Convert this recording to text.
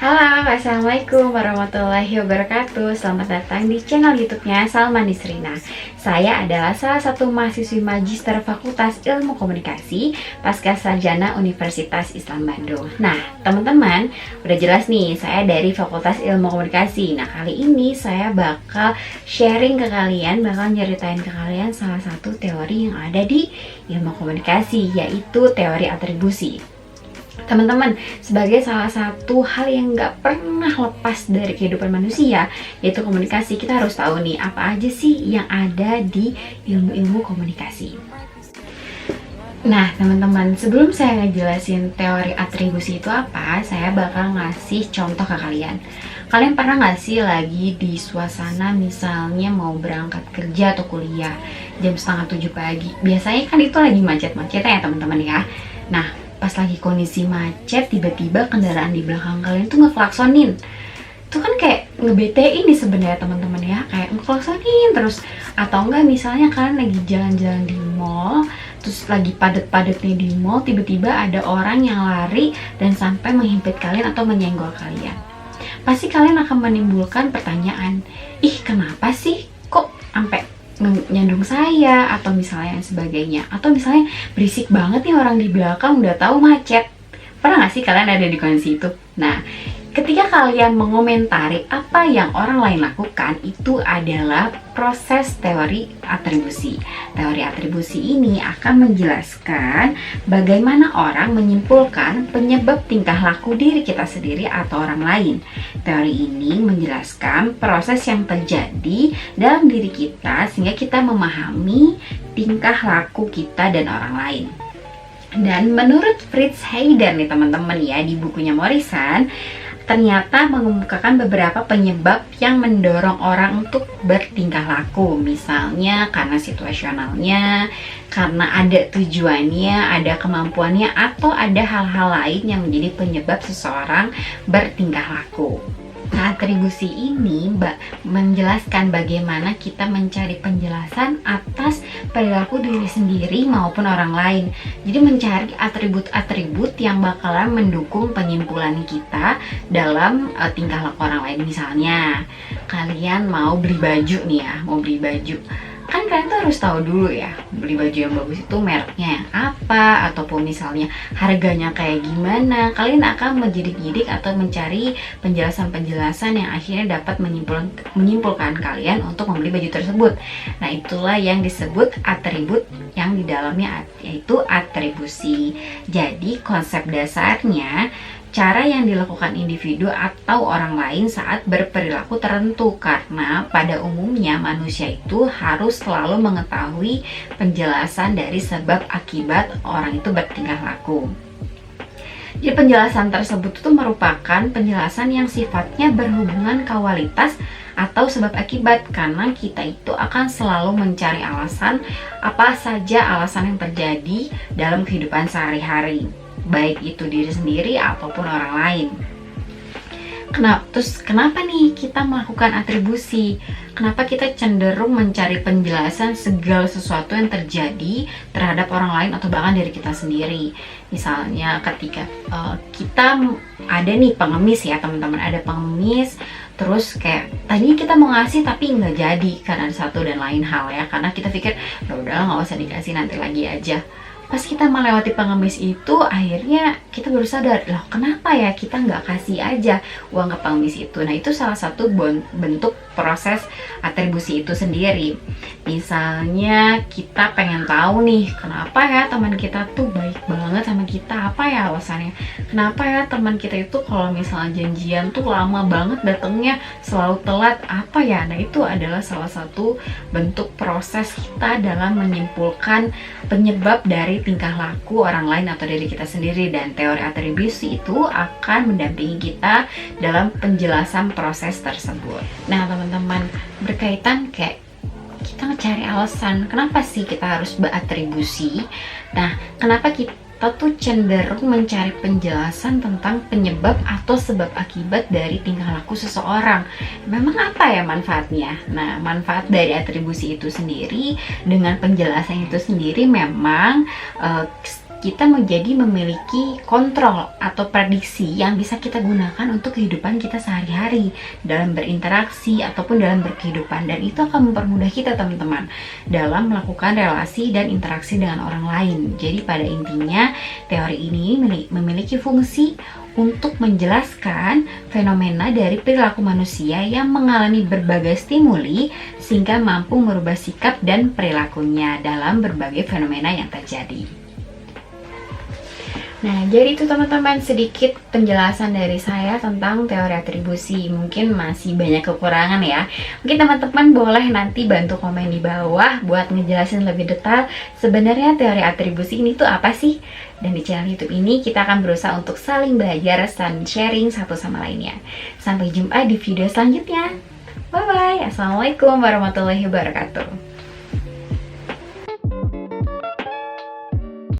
Halo, Assalamualaikum warahmatullahi wabarakatuh. Selamat datang di channel YouTube-nya Salma Nisrina. Saya adalah salah satu mahasiswi Magister Fakultas Ilmu Komunikasi Pasca Sarjana Universitas Islam Bandung. Nah, teman-teman, udah jelas nih, saya dari Fakultas Ilmu Komunikasi. Nah, kali ini saya bakal sharing ke kalian, bakal nyeritain ke kalian salah satu teori yang ada di ilmu komunikasi, yaitu teori atribusi. Teman-teman, sebagai salah satu hal yang nggak pernah lepas dari kehidupan manusia, yaitu komunikasi, kita harus tahu nih, apa aja sih yang ada di ilmu-ilmu komunikasi. Nah, teman-teman, sebelum saya ngejelasin teori atribusi itu apa, saya bakal ngasih contoh ke kalian. Kalian pernah nggak sih lagi di suasana misalnya mau berangkat kerja atau kuliah jam setengah 7 pagi? Biasanya kan itu lagi macet-macetnya ya teman-teman ya. Nah, pas lagi kondisi macet, tiba-tiba kendaraan di belakang kalian tuh ngeklaksonin. Itu kan kayak ngebetein nih sebenarnya teman-teman ya, kayak ngeklaksonin terus. Atau enggak misalnya kalian lagi jalan-jalan di mall, terus lagi padet-padetnya di mall, tiba-tiba ada orang yang lari dan sampai menghimpit kalian atau menyenggol kalian. Pasti kalian akan menimbulkan pertanyaan, ih kenapa sih kok sampai nyandung saya, atau misalnya yang sebagainya, atau misalnya berisik banget nih orang di belakang, udah tahu macet. Pernah gak sih kalian ada di kondisi itu? Nah, ketika kalian mengomentari apa yang orang lain lakukan, itu adalah proses teori atribusi. Teori atribusi ini akan menjelaskan bagaimana orang menyimpulkan penyebab tingkah laku diri kita sendiri atau orang lain. Teori ini menjelaskan proses yang terjadi dalam diri kita sehingga kita memahami tingkah laku kita dan orang lain. Dan menurut Fritz Heider nih teman-teman ya, di bukunya Morrison, ternyata mengemukakan beberapa penyebab yang mendorong orang untuk bertingkah laku. Misalnya karena situasionalnya, karena ada tujuannya, ada kemampuannya, atau ada hal-hal lain yang menjadi penyebab seseorang bertingkah laku. Nah, atribusi ini menjelaskan bagaimana kita mencari penjelasan atas perilaku diri sendiri maupun orang lain. Jadi mencari atribut-atribut yang bakalan mendukung penyimpulan kita dalam tingkah laku orang lain. Misalnya, kalian mau beli baju nih ya, mau beli baju. Kan kalian tuh harus tahu dulu ya, beli baju yang bagus itu mereknya yang apa, ataupun misalnya harganya kayak gimana. Kalian akan menjidik-jidik atau mencari penjelasan-penjelasan yang akhirnya dapat menyimpulkan kalian untuk membeli baju tersebut. Nah, itulah yang disebut atribut yang di dalamnya, yaitu atribusi. Jadi konsep dasarnya cara yang dilakukan individu atau orang lain saat berperilaku tertentu, karena pada umumnya manusia itu harus selalu mengetahui penjelasan dari sebab akibat orang itu bertingkah laku. Jadi penjelasan tersebut itu merupakan penjelasan yang sifatnya berhubungan kausalitas atau sebab akibat, karena kita itu akan selalu mencari alasan, apa saja alasan yang terjadi dalam kehidupan sehari-hari, baik itu diri sendiri ataupun orang lain. Kenapa nih kita melakukan atribusi? Kenapa kita cenderung mencari penjelasan segala sesuatu yang terjadi terhadap orang lain atau bahkan diri kita sendiri? Misalnya ketika kita ada nih pengemis ya teman-teman, ada pengemis, terus kayak tadinya kita mau ngasih tapi nggak jadi karena satu dan lain hal ya, karena kita pikir ya udahlah nggak usah dikasih, nanti lagi aja. Pas kita melewati pengemis itu, akhirnya kita baru sadar, loh kenapa ya kita nggak kasih aja uang ke pengemis itu. Nah, itu salah satu bentuk proses atribusi itu sendiri. Misalnya kita pengen tahu nih, kenapa ya teman kita tuh baik banget sama kita, apa ya alasannya? Kenapa ya teman kita itu kalau misalnya janjian tuh lama banget datangnya, selalu telat, apa ya? Nah, itu adalah salah satu bentuk proses kita dalam menyimpulkan penyebab dari tingkah laku orang lain atau diri kita sendiri. Dan teori atribusi itu akan mendampingi kita dalam penjelasan proses tersebut. Nah teman-teman, berkaitan kayak kita cari alasan kenapa sih kita harus beratribusi. Nah, kenapa kita tuh cenderung mencari penjelasan tentang penyebab atau sebab akibat dari tingkah laku seseorang. Memang apa ya manfaatnya? Nah, manfaat dari atribusi itu sendiri dengan penjelasan itu sendiri memang kita menjadi memiliki kontrol atau prediksi yang bisa kita gunakan untuk kehidupan kita sehari-hari dalam berinteraksi ataupun dalam berkehidupan, dan itu akan mempermudah kita teman-teman dalam melakukan relasi dan interaksi dengan orang lain. Jadi pada intinya teori ini memiliki fungsi untuk menjelaskan fenomena dari perilaku manusia yang mengalami berbagai stimuli sehingga mampu merubah sikap dan perilakunya dalam berbagai fenomena yang terjadi. Nah, jadi itu teman-teman sedikit penjelasan dari saya tentang teori atribusi. Mungkin masih banyak kekurangan ya. Mungkin teman-teman boleh nanti bantu komen di bawah buat ngejelasin lebih detail sebenarnya teori atribusi ini tuh apa sih? Dan di channel YouTube ini kita akan berusaha untuk saling belajar dan sharing satu sama lainnya. Sampai jumpa di video selanjutnya. Bye-bye. Assalamualaikum warahmatullahi wabarakatuh.